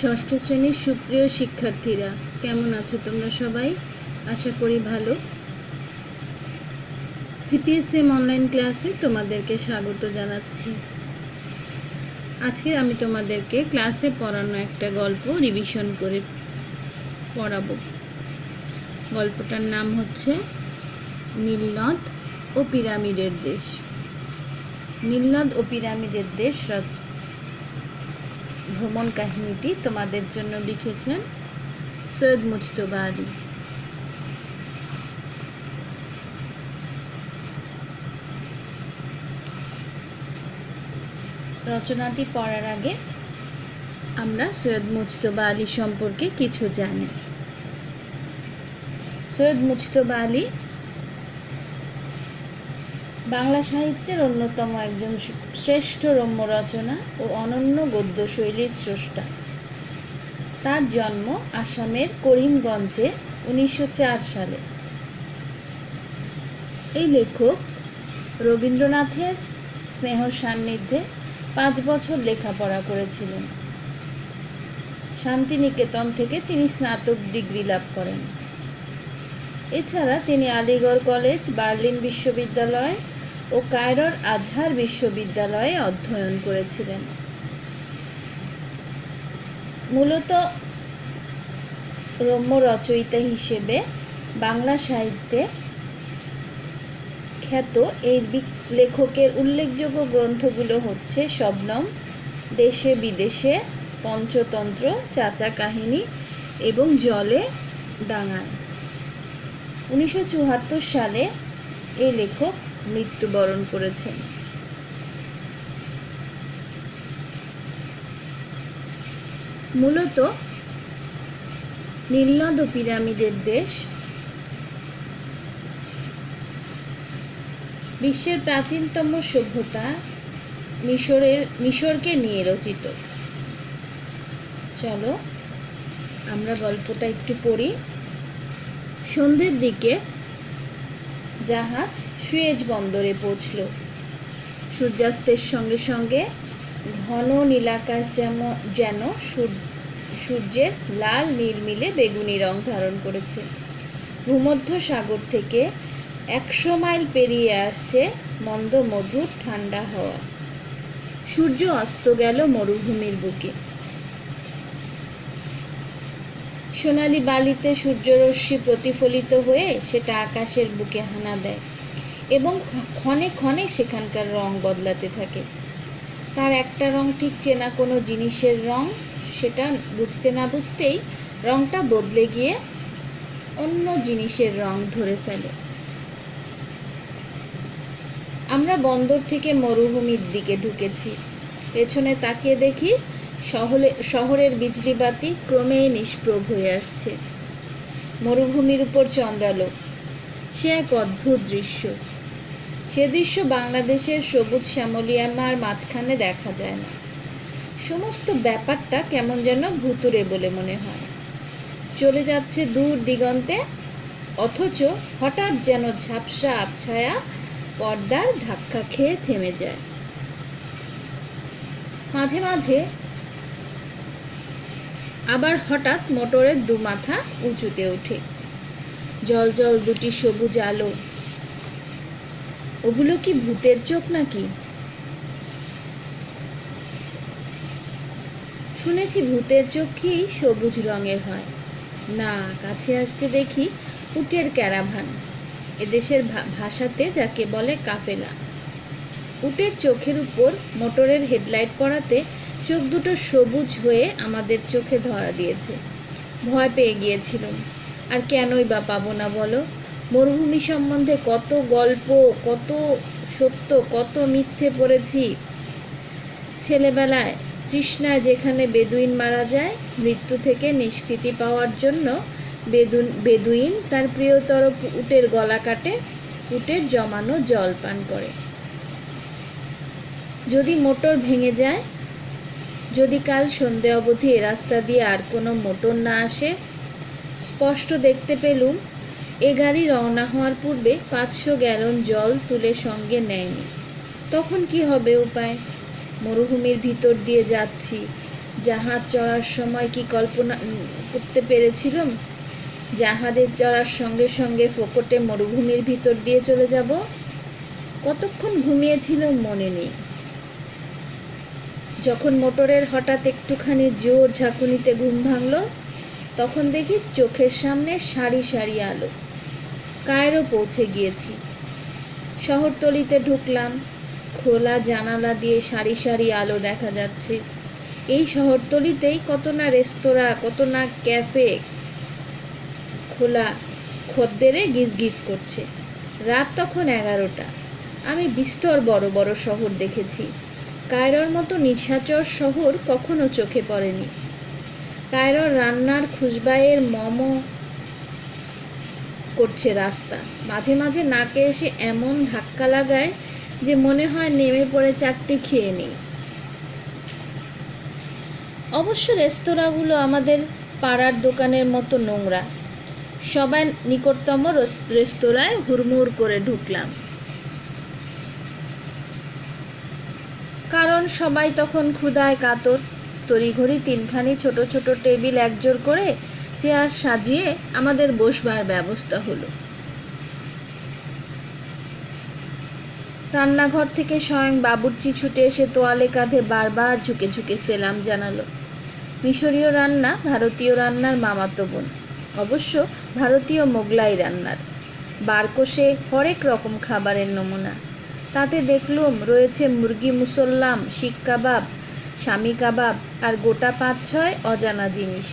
ষষ্ঠ শ্রেণীর সুপ্রিয় শিক্ষার্থীরা, কেমন আছো তোমরা সবাই? আশা করি ভালো। সিপিএসএম অনলাইন ক্লাসে তোমাদেরকে স্বাগত জানাচ্ছি। আজকে আমি তোমাদেরকে ক্লাসে পড়ানো একটা গল্প রিভিশন করে পড়াবো। গল্পটার নাম হচ্ছে নীলনদ ও পিরামিডের দেশ। নীলনদ ও পিরামিডের দেশ ভ্রমণ কাহিনীটি তোমাদের জন্য লিখেছেন সৈয়দ মুজতবা আলী। রচনাটি পড়ার আগে আমরা সৈয়দ মুজতবা আলী সম্পর্কে কিছু জানি। সৈয়দ মুজতবা আলী বাংলা সাহিত্যের অন্যতম একজন শ্রেষ্ঠ রম্য রচনা ও অনন্য গদ্য শৈলীর স্রষ্টা। তার জন্ম আসামের করিমগঞ্জে 1904 সালে। এই লেখক রবীন্দ্রনাথের স্নেহ সান্নিধ্যে 5 বছর লেখাপড়া করেছিলেন। শান্তিনিকেতন থেকে তিনি স্নাতক ডিগ্রি লাভ করেন। এছাড়া তিনি আলিগড় কলেজ, বার্লিন বিশ্ববিদ্যালয় ও কায়রোর আজহার বিশ্ববিদ্যালয়ে অধ্যয়ন করেছিলেন। মূলত রম্য রচয়িতা হিসেবে বাংলা সাহিত্যে খ্যাত এই লেখকের উল্লেখযোগ্য গ্রন্থগুলো হচ্ছে শবনম, দেশে বিদেশে, পঞ্চতন্ত্র, চাচা কাহিনী এবং জলে ডাঙায়। 1974 সালে এই লেখক মৃত্যুবরণ করেছেন। মূলত নীলনদ ও পিরামিডের দেশ বিশ্বের প্রাচীনতম সভ্যতা মিশরকে নিয়ে রচিত। চলো আমরা গল্পটা একটু পড়ি। সন্ধ্যের দিকে জাহাজ সুয়েজ বন্দরে পৌঁছল। সূর্যাস্তের সঙ্গে সঙ্গে ঘন নীলাকাশ যেন সূর্যের লাল নীল মিলে বেগুনি রং ধারণ করেছে। ভূমধ্য সাগর থেকে 100 মাইল পেরিয়ে আসছে মন্দ মধুর ঠান্ডা হাওয়া। সূর্য অস্ত গেল মরুভূমির বুকে। সোনালি বালিতে সূর্যরশ্মি প্রতিফলিত হয়ে সেটা আকাশের বুকে হানা দেয় এবং ক্ষণে ক্ষণে সেখানকার রং বদলাতে থাকে। তার একটা রং ঠিক চেনা কোনো জিনিসের রং, সেটা বুঝতে না বুঝতেই রংটা বদলে গিয়ে অন্য জিনিসের রং ধরে ফেলে। আমরা বন্দর থেকে মরুভূমির দিকে ঢুকেছি। পেছনে তাকিয়ে দেখি শহরের বিজলিবাতি ক্রমেই নিষ্প্রভ হয়ে আসছে। মরুভূমির উপর চন্দ্রালোক, সে এক অদ্ভুত দৃশ্য। সে দৃশ্য বাংলাদেশের সবুজ শ্যামলিয়ামার মাঝখানে দেখা যায় না। সমস্ত ব্যাপারটা কেমন যেন ভুতুড়ে বলে মনে হয়। চলে যাচ্ছে দূর দিগন্তে, অথচ হঠাৎ যেন ঝাপসা আবছায়া পর্দার ধাক্কা খেয়ে থেমে যায়। মাঝে মাঝে আবার হঠাৎ মোটরের দুমাথা উঁচুতে ওঠে। জল জল দুটি সবুজ আলো। ওগুলো কি ভূতের চোখ নাকি? শুনেছি ভূতের চোখ কি সবুজ রঙের হয়। না, কাছে আসতে দেখি উটের ক্যারাভান, এদেশের ভাষাতে যাকে বলে কাফেলা। উটের চোখের উপর মোটরের হেডলাইট পড়াতে চোখ দুটো সবুজ হয়ে আমাদের চোখে ধরা দিয়েছে। ভয় পেয়ে গিয়েছিলাম। আর কেনই বা পাবো না বলো? মরুভূমি সম্বন্ধে কত গল্প, কত সত্য, কত মিথ্যে পড়েছি। ছেলেবেলায় তৃষ্ণায় যেখানে বেদুইন মারা যায়, মৃত্যু থেকে নিষ্কৃতি পাওয়ার জন্য বেদুইন তার প্রিয়তর উটের গলা কাটে, উটের জমানো জল পান করে। যদি মোটর ভেঙে যায়, যদি কাল সন্ধে অবধি এ রাস্তা দিয়ে আর কোনো মোটর না আসে, স্পষ্ট দেখতে পেলুম এ গাড়ি রওনা হওয়ার পূর্বে 500 গ্যালন জল তুলে সঙ্গে নেয়নি, তখন কি হবে উপায়? মরুভূমির ভিতর দিয়ে যাচ্ছি, জাহাজ চড়ার সময় কি কল্পনা করতে পেরেছিলাম জাহাজে চড়ার সঙ্গে সঙ্গে ফোকটে মরুভূমির ভিতর দিয়ে চলে যাব? কতক্ষণ ঘুমিয়েছিল মনে নেই। যখন মোটরের হঠাৎ একটুখানি জোর ঝাঁকুনিতে ঘুম ভাঙল, তখন দেখি চোখের সামনে সারি সারি আলো। কায়রো পৌঁছে গিয়েছি। শহরতলিতে ঢুকলাম। খোলা জানালা দিয়ে সারি সারি আলো দেখা যাচ্ছে। এই শহরতলিতেই কত না রেস্তোরাঁ, কত না ক্যাফে খোলা, খদ্দেরে গিজগিজ করছে। রাত তখন 11টা। আমি বিস্তর বড় বড় শহর দেখেছি। কায়রোর মতো নিশাচর শহর কখনো চোখে পড়েনি। কায়রোর রান্নার খুশবাইয়ের মম করছে রাস্তা। মাঝে মাঝে নাকে এসে এমন ধাক্কা লাগায় যে মনে হয় নেমে পড়ে চারটি খেয়ে নেই। অবশ্য রেস্তোরাঁগুলো আমাদের পাড়ার দোকানের মতো নোংরা। সবাই নিকটতম রেস্তোরাঁয় হুড়মুড় করে ঢুকলাম, কারণ সবাই তখন ক্ষুধায় কাতর। তড়িঘড়ি 3খানি ছোট ছোট টেবিল একজোড় করে চেয়ার সাজিয়ে আমাদের বসবার ব্যবস্থা হলো। রান্নাঘর থেকে স্বয়ং বাবুর্চি ছুটে এসে তোয়ালে কাঁধে বারবার ঝুঁকে ঝুঁকে সেলাম জানালো। মিশরীয় রান্না ভারতীয় রান্নার মামাতো বোন, অবশ্য ভারতীয় মোগলাই রান্নার। বারকোষে হরেক রকম খাবারের নমুনা। তাতে দেখলুম রয়েছে মুরগি মুসল্লাম, শিক কাবাব, শামি কাবাব আর গোটা 5-6 অজানা জিনিস।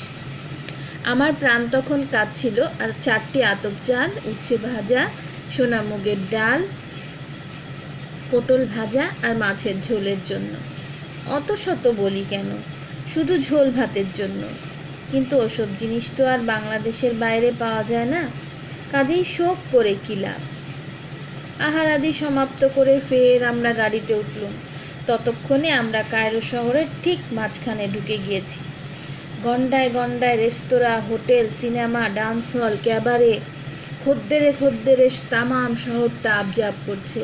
আমার প্রাণ তখন কাঁদছিল। আর 4টি আতপ চাল, উচ্ছে ভাজা, সোনা মুগের ডাল, পটল ভাজা আর মাছের ঝোলের জন্য। অত শত বলি কেন, শুধু ঝোল ভাতের জন্য। কিন্তু ওসব জিনিস তো আর বাংলাদেশের বাইরে পাওয়া যায় না, কাজেই শোক করে কি লাভ। আহার আদি সমাপ্ত করে ফের আমরা গাড়িতে উঠলুম। ততক্ষণে আমরা কায়রো শহরের ঠিক মাঝখানে ঢুকে গিয়েছি। গন্ডায় গন্ডায় রেস্তোরাঁ, হোটেল, সিনেমা, ডান্স হল, ক্যাবারে, খদ্দেরে খদ্দেরে তামাম শহরটা আবজাব করছে।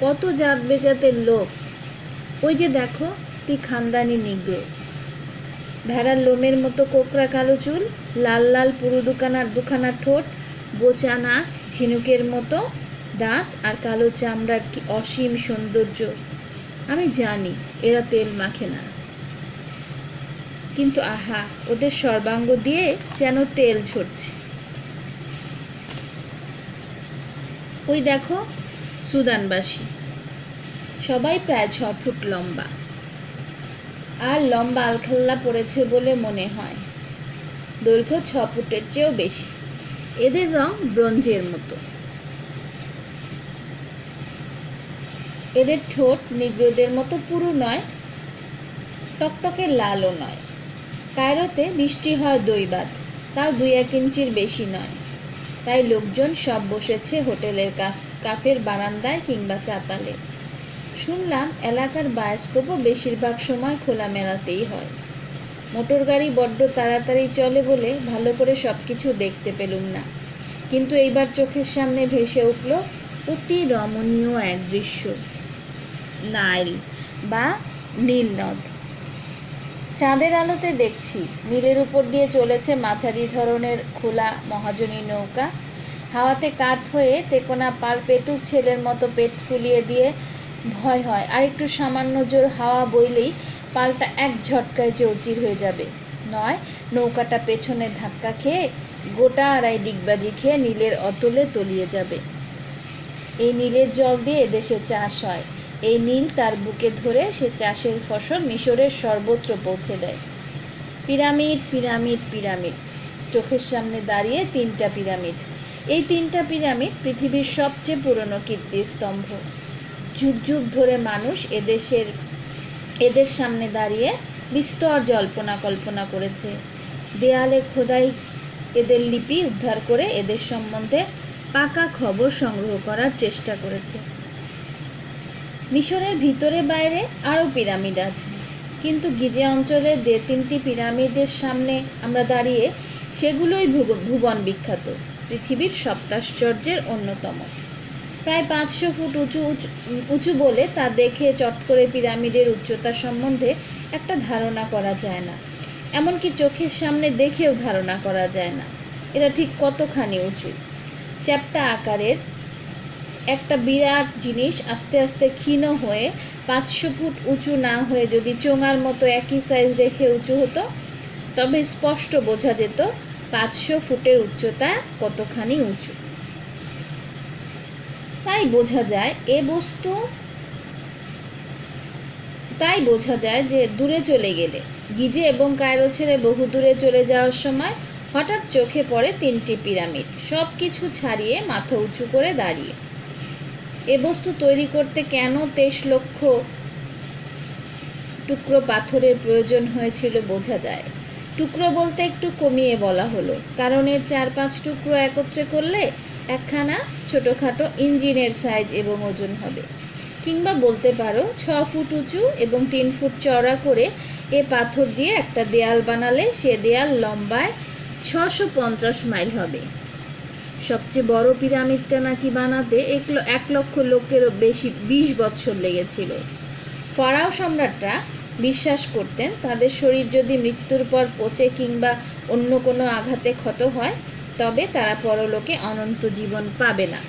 কত জাত বেজাতের লোক। ওই যে দেখো, কি খানদানি নিগ্রো, ভেড়ার লোমের মতো কোকড়া কালো চুল, লাল লাল পুরু দুখানা ঠোঁট, বোচা নাক, ঝিনুকের মতো দাঁত আর কালো চামড়ার কি অসীম সৌন্দর্য। আমি জানি এরা তেল মাখে না, কিন্তু আহা, ওদের সর্বাঙ্গ দিয়ে যেন তেল ঝরছে। ওই দেখো সুদানবাসী, সবাই প্রায় 6 ফুট লম্বা, আর লম্বা আলখাল্লা পড়েছে বলে মনে হয়। দৈর্ঘ্য 6 ফুটের চেয়েও বেশি। এদের রং ব্রোঞ্জের মতো। এদের ঠোঁট নিগ্রোদের মতো পুরু নয়, টকটকে লালও নয়। কায়রোতে বৃষ্টি হয় দৈবাত, তাও 2-1 ইঞ্চির বেশি নয়। তাই লোকজন সব বসেছে হোটেলের কাফের বারান্দায় কিংবা চাতালে। শুনলাম এলাকার বায়োস্কোপও বেশিরভাগ সময় খোলামেলাতেই হয়। মোটর গাড়ি বড্ড তাড়াতাড়ি চলে বলে ভালো করে সব কিছু দেখতে পেলুম না, কিন্তু এইবার চোখের সামনে ভেসে উঠল অতি রমণীয় এক দৃশ্য। নাইল বা নীল নদ। চাঁদের আলোতে দেখছি নীলের উপর দিয়ে চলেছে মাঝারি ধরনের খোলা মহাজনী নৌকা। হাওয়াতে কাত হয়ে তেকোনা পাল পেটুক ছেলের মতো পেট ফুলিয়ে দিয়ে ভয় হয় আর একটু সামান্য জোর হাওয়া বইলেই পালটা এক ঝটকায় চৌচির হয়ে যাবে, নয় নৌকাটা পেছনে ধাক্কা খেয়ে গোটা আড়াই ডিগবাজি খেয়ে নীলের অতলে তলিয়ে যাবে। এই নীলের জল দিয়ে এদেশে চাষ হয়। এই নীল তার বুকে ধরে সে চাষের ফসল মিশরের সর্বত্র পৌঁছে দেয়। Pyramid pyramid pyramid. চোখের সামনে দাঁড়িয়ে 3টা পিরামিড। এই 3টা পিরামিড পৃথিবীর সবচেয়ে পুরনো কীর্তিস্তম্ভ। যুগ যুগ ধরে মানুষ এদের সামনে দাঁড়িয়ে বিস্তর জল্পনা কল্পনা করেছে। দেয়ালে খোদাই এদের লিপি উদ্ধার করে এদের সম্বন্ধে পাকা খবর সংগ্রহ করার চেষ্টা করেছে। মিশরের ভিতরে বাইরে আরও পিরামিড আছে, কিন্তু গিজে অঞ্চলের 2-3টি পিরামিডের সামনে আমরা দাঁড়িয়ে সেগুলোই ভুবন বিখ্যাত, পৃথিবীর সপ্তাশ্চর্যের অন্যতম। প্রায় 500 ফুট উঁচু বলে তা দেখে চট করে পিরামিডের উচ্চতা সম্বন্ধে একটা ধারণা করা যায় না, এমনকি চোখের সামনে দেখেও ধারণা করা যায় না এটা ঠিক কতখানি উঁচু। চ্যাপ্টা আকারের একটা বিরাট জিনিস আস্তে আস্তে ক্ষীণ হয়ে 500 ফুট উঁচু না হয়ে যদি চোঙার মতো একই সাইজ রেখে উঁচু হতো, তবে স্পষ্ট বোঝা যেত 500 ফুটের উচ্চতা কতখানি উঁচু। তাই বোঝা যায় যে দূরে চলে গেলে, গিজে এবং কায়রো ছেড়ে বহু দূরে চলে যাওয়ার সময় হঠাৎ চোখে পড়ে 3টি পিরামিড, সব কিছু ছাড়িয়ে মাথা উঁচু করে দাঁড়িয়ে। এ বস্তু তৈরি করতে কেন 23 লক্ষ টুকরো পাথরের প্রয়োজন হয়েছিল বোঝা যায়। টুকরো বলতে একটু কমিয়ে বলা হলো, কারণ এর 4-5 টুকরো একত্রে করলে একখানা ছোটখাটো ইঞ্জিনের সাইজ এবং ওজন হবে। কিংবা বলতে পারো 6 ফুট উঁচু এবং 3 ফুট চওড়া করে এ পাথর দিয়ে একটা দেয়াল বানালে সে দেয়াল লম্বায় 650 মাইল হবে। সবচেয়ে বড় পিরামিডটা নাকি বানাতে 1 লক্ষ লোকেরও বেশি 20 বছর লেগেছিল। ফারাও সম্রাটরা বিশ্বাস করতেন তাদের শরীর যদি মৃত্যুর পর পচে কিংবা অন্য কোনো আঘাতে ক্ষত হয়, তবে তারা পরলোকে অনন্ত জীবন পাবে না।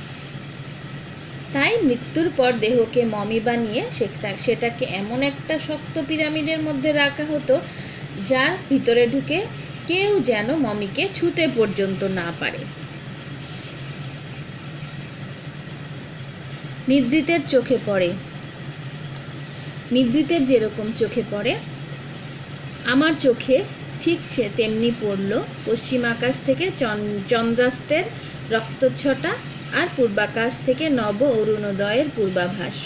তাই মৃত্যুর পর দেহকে মমি বানিয়ে সেটাকে এমন একটা শক্ত পিরামিডের মধ্যে রাখা হতো যার ভিতরে ঢুকে কেউ যেন মমিকে ছুঁতে পর্যন্ত না পারে। নিদ্রিতের চোখে পড়ে, নিদ্রিতের যেরকম চোখে পড়ে, আমার চোখে ঠিক তেমনি পড়ল পশ্চিম আকাশ থেকে চন্দ্রাস্তের রক্তচ্ছটা আর পূর্বাকাশ থেকে নব অরুণোদয়ের পূর্বাভাস।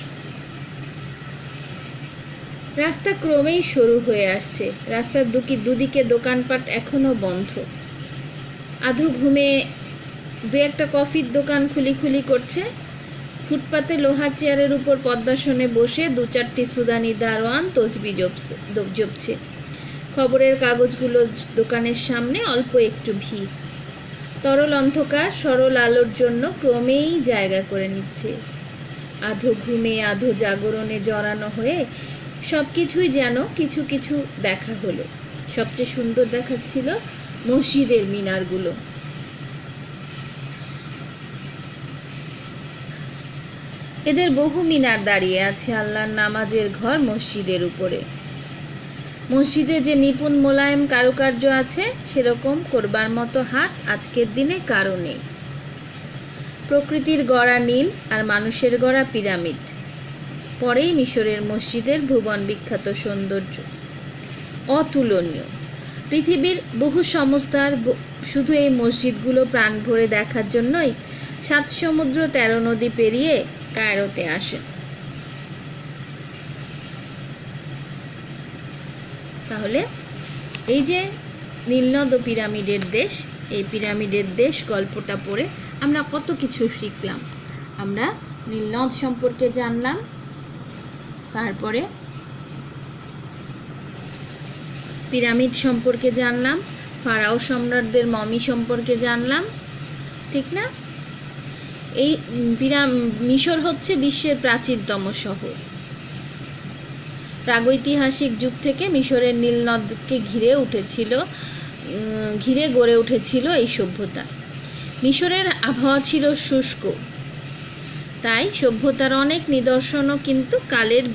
রাস্তা ক্রমেই সরু হয়ে আসছে, রাস্তার দুদিকে দোকানপাট এখনো বন্ধ। আধো ঘুমে 2-1টা কফির দোকান খুলি করছে। ফুটপাতে লোহার চেয়ারের উপর পদ্মাসনে বসে 2-4টি সুদানি দারোয়ান তসবি জপছে। খবরের কাগজগুলো দোকানের সামনে অল্প একটু ভিড়। তরল অন্ধকার সরল আলোর জন্য ক্রমেই জায়গা করে নিচ্ছে। আধো ঘুমে আধো জাগরণে জড়ানো হয়ে সবকিছুই যেন কিছু কিছু দেখা হলো। সবচেয়ে সুন্দর দেখাচ্ছিল মসজিদের মিনারগুলো। এদের বহু মিনার দাঁড়িয়ে আছে আল্লাহর নামাজের ঘর মসজিদের উপরে। মসজিদে যে নিপুণ মোলায়েম কারুকার্য আছে, সেরকম করবার মতো হাত আজকের দিনে কারো নেই। প্রকৃতির গড়া নীল আর মানুষের গড়া পিরামিড, পরেই মিশরের মসজিদের ভুবন বিখ্যাত সৌন্দর্য অতুলনীয়। পৃথিবীর বহু সমজদার শুধু এই মসজিদগুলো প্রাণ ভরে দেখার জন্যই 7 সমুদ্র 13 নদী পেরিয়ে কায়রোতে আসেন। তাহলে এই যে নীলনদ পিরামিডের দেশ, এই পিরামিডের দেশ গল্পটা পড়ে আমরা কত কিছু শিখলাম। আমরা নীলনদ সম্পর্কে জানলাম, তারপরে পিরামিড সম্পর্কে জানলাম, ফারাও সম্রাটদের মমি সম্পর্কে জানলাম, ঠিক না? এই মিশর হচ্ছে বিশ্বের প্রাচীনতম শহর। প্রাগৈতিহাসিক যুগ থেকে মিশরের নীলনদকে ঘিরে গড়ে উঠেছিল এই সভ্যতা। মিশরের আবহাওয়া ছিল শুষ্ক, তাই সভ্যতার অনেক নিদর্শনও কিন্তু কালের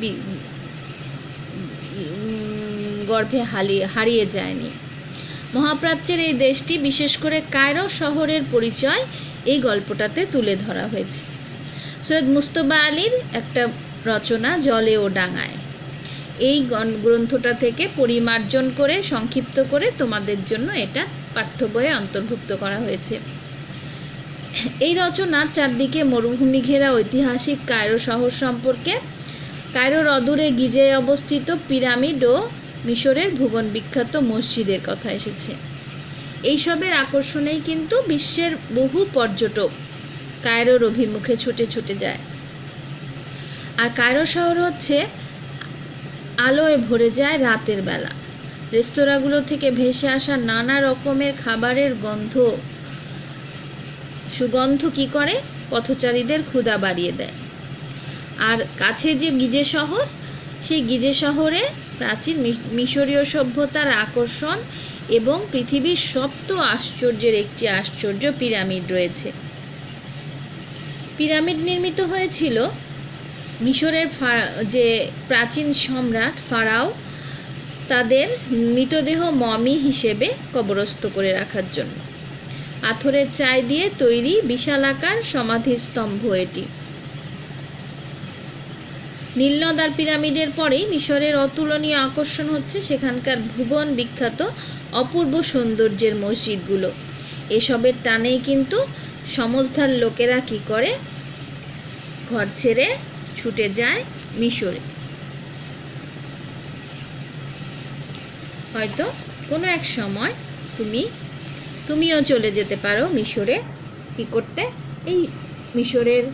গর্ভে হারিয়ে যায়নি। মহাপ্রাচ্যের এই দেশটি, বিশেষ করে কায়রো শহরের পরিচয় এই গল্পটাতে তুলে ধরা হয়েছে। সৈয়দ মুজতবা আলীর একটা রচনা জলে ও ডাঙায়, এই গ্রন্থটা থেকে পরিমার্জন করে সংক্ষিপ্ত করে তোমাদের জন্য এটা পাঠ্য বইয়ে অন্তর্ভুক্ত করা হয়েছে। এই রচনার চারদিকে মরুভূমি ঘেরা ঐতিহাসিক কায়রো শহর সম্পর্কে, কায়রোর অদূরে গিজায় অবস্থিত পিরামিড ও মিশরের ভুবন বিখ্যাত মসজিদের কথা এসেছে। এইসবের আকর্ষণেই কিন্তু বিশ্বের বহু পর্যটক কায়রোর অভিমুখে ছুটে যায়। আর কায়রো শহর হচ্ছে আলোয় ভরে যায় রাতের বেলা। রেস্তোরাঁগুলো থেকে ভেসে আসা নানা রকমের খাবারের সুগন্ধ কি করে পথচারীদের ক্ষুধা বাড়িয়ে দেয়। আর কাছে যে গিজে শহর, সেই গিজে শহরে প্রাচীন মিশরীয় সভ্যতার আকর্ষণ এবং পৃথিবীর সপ্ত আশ্চর্যের একটি আশ্চর্য পিরামিড রয়েছে। পিরামিড নির্মিত হয়েছিল মিশরের যে প্রাচীন সম্রাট ফারাও তাদের মৃতদেহ মমি হিসেবে কবরস্থ করে রাখার জন্য। পাথরের চাই দিয়ে তৈরি বিশালাকার সমাধিস্তম্ভ এটি। নীলনদ আর পিরামিডের পরেই মিশরের অতুলনীয় আকর্ষণ হচ্ছে সেখানকার ভুবন বিখ্যাত অপূর্ব সৌন্দর্যের মসজিদগুলো। এসবের টানেই কিন্তু সমজদার লোকেরা কি করে, ঘর ছেড়ে ছুটে যায় মিশরে। হয়তো কোনো এক সময় তুমিও চলে যেতে পারো মিশরে, কি করতে, এই মিশরের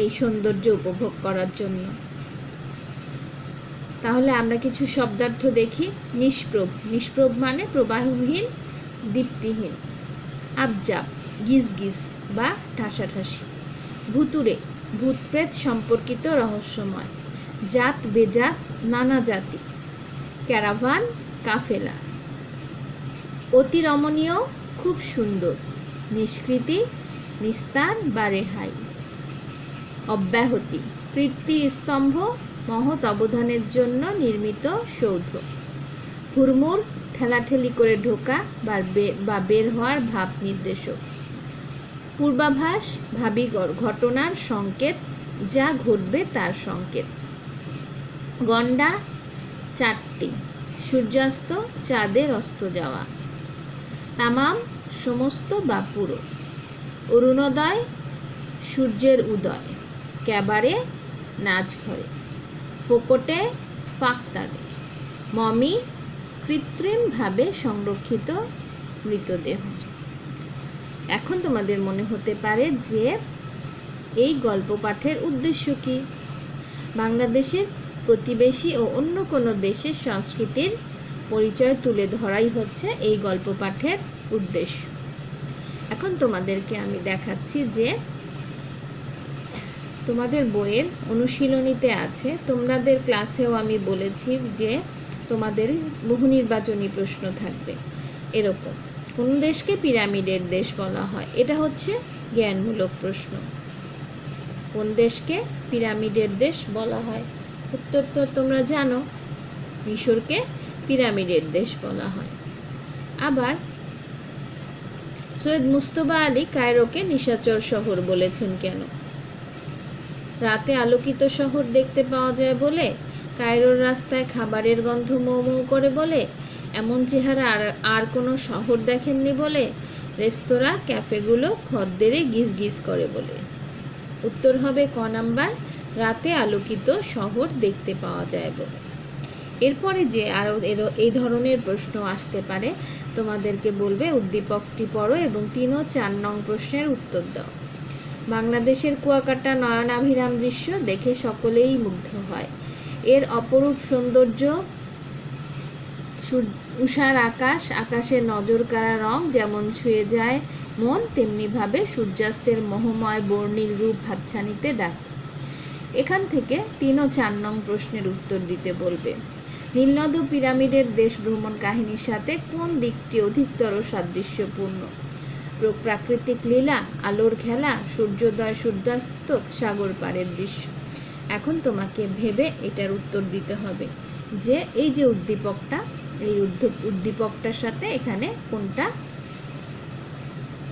এই সৌন্দর্য উপভোগ করার জন্য। তাহলে আমরা কিছু শব্দার্থ দেখি। নিষ্প্রভ, নিষ্প্রভ মানে প্রবাহহীন, দীপ্তিহীন। আবজাব, গিজগিজ বা ঠাসাঠাসি। ভুতুরে, ভূতপ্রেত সম্পর্কিত রহস্যময়। জাত বেজাত, নানা জাতি। ক্যারাভান, কাফেলা। অতি রমণীয়, খুব সুন্দর। নিষ্কৃতি, নিস্তার বা রেহাই। অব্যাহতি, কীর্তিস্তম্ভ, মহৎ অবদানের জন্য নির্মিত সৌধ। হুড়মুড়, ঠেলাঠেলি করে ঢোকা বা বের হওয়ার ভাব নির্দেশক। পূর্বাভাস, ভাবি ঘটনার সংকেত, যা ঘটবে তার সংকেত। গণ্ডা, চারটি। সূর্যাস্ত, চাঁদের অস্ত যাওয়া। তামাম, সমস্ত বা পুরো। অরুণোদয়, সূর্যের উদয়। ক্যাবারে, নাচঘরে। ফোকটে, ফাঁকতালে। মমি, কৃত্রিমভাবে সংরক্ষিত মৃতদেহ। এখন তোমাদের মনে হতে পারে যে এই গল্প পাঠের উদ্দেশ্য কি? বাংলাদেশের প্রতিবেশী ও অন্য কোনো দেশের সংস্কৃতির পরিচয় তুলে ধরাই হচ্ছে এই গল্প পাঠের উদ্দেশ্য। এখন তোমাদেরকে আমি দেখাচ্ছি যে তোমাদের বইয়ের অনুশীলনীতে আছে, তোমাদের ক্লাসেও আমি বলেছি যে তোমাদের বহু নির্বাচনী প্রশ্ন থাকবে এরকম। কোন দেশকে পিরামিডের দেশ বলা হয়? এটা হচ্ছে জ্ঞানমূলক প্রশ্ন। কোন দেশকে পিরামিডের দেশ বলা হয়? উত্তর তো তোমরা জানো, মিশরকে পিরামিডের দেশ বলা হয়। আবার সৈয়দ মুজতবা আলী কায়রোকে নিশাচর শহর বলেছেন কেন? রাতে আলোকিত শহর দেখতে পাওয়া যায় বলে, কায়রোর রাস্তায় খাবারের গন্ধ মৌ মৌ করে বলে, এমন চেহারা আর কোনো শহর দেখেননি বলে, রেস্তোরাঁ ক্যাফেগুলো খদ্দেরে গিজগিজ করে বলে। উত্তর হবে ক নাম্বার, রাতে আলোকিত শহর দেখতে পাওয়া যায় বলে। এরপরে যে আরও এই ধরনের প্রশ্ন আসতে পারে, তোমাদেরকে বলবে উদ্দীপকটি পড়ো এবং 3 ও 4 নং প্রশ্নের উত্তর দাও। বাংলাদেশের কুয়াকাটা নয়নাভিরাম দৃশ্য দেখে সকলেই মুগ্ধ হয়। এর অপরূপ সৌন্দর্য, উষার আকাশ, আকাশের নজরকাড়া রং যেমন ছুঁয়ে যায় মন, তেমনিভাবে সূর্যাস্তের মোহময় বর্ণিল রূপ হাতছানিতে ডাকে। এখান থেকে 3 ও 4 নং প্রশ্নের উত্তর দিতে বলবে। নীলনদ ও পিরামিডের দেশ ভ্রমণ কাহিনীর সাথে কোন দিকটি অধিকতর সাদৃশ্যপূর্ণ? প্রাকৃতিক লীলা, আলোর খেলা, সূর্যোদয় সূর্যাস্ত, সাগর পাড়ের দৃশ্য। এখন তোমাকে ভেবে এটার উত্তর দিতে হবে যে এই যে উদ্দীপকটা, এই উদ্দীপকটার সাথে এখানে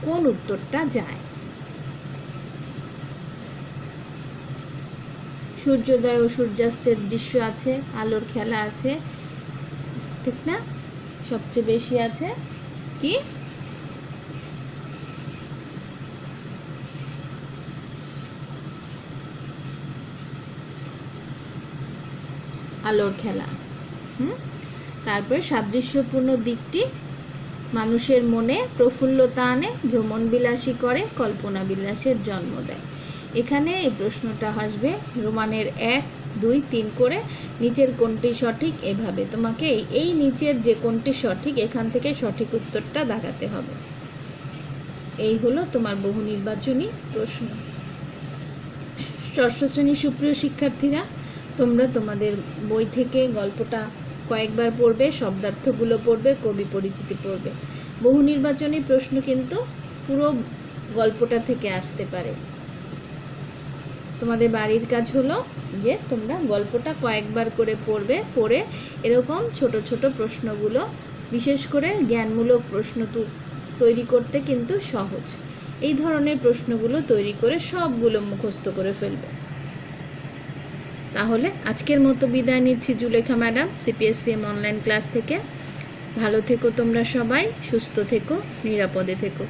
কোন উত্তরটা যায়। সূর্যোদয় ও সূর্যাস্তের দৃশ্য আছে, আলোর খেলা আছে, ঠিক না? সবচেয়ে বেশি আছে কি? আলোর খেলা। তারপরে সাদৃশ্যপূর্ণ দিকটি মানুষের মনে প্রফুল্লতা আনে, ভ্রমণ বিলাসী করে, কল্পনা বিলাসের জন্ম দেয়। এখানে এই প্রশ্নটা আসবে রোমানের 1, 2, 3 করে, নিচের কোনটি সঠিক, এভাবে তোমাকে এই নিচের যে কোনটি সঠিক এখান থেকে সঠিক উত্তরটা দেখাতে হবে। এই হলো তোমার বহু নির্বাচনী প্রশ্ন। ষষ্ঠ শ্রেণীর সুপ্রিয় শিক্ষার্থীরা, তোমরা তোমাদের বই থেকে গল্পটা কয়েকবার পড়বে, শব্দার্থগুলো পড়বে, কবি পরিচিতি পড়বে। বহু নির্বাচনী প্রশ্ন কিন্তু পুরো গল্পটা থেকে আসতে পারে। তোমাদের বাড়ির কাজ হলো যে তোমরা গল্পটা কয়েকবার করে পড়বে, পড়ে এরকম ছোট ছোট প্রশ্নগুলো, বিশেষ করে জ্ঞানমূলক প্রশ্ন তৈরি করতে কিন্তু সহজ। এই ধরনের প্রশ্নগুলো তৈরি করে সবগুলো মুখস্থ করে ফেলবে। তাহলে আজকের মতো বিদায় নিচ্ছি জুলেখা ম্যাডাম সিপিএসসিএম অনলাইন ক্লাস থেকে। ভালো থেকো তোমরা সবাই, সুস্থ থেকো, নিরাপদে থেকো।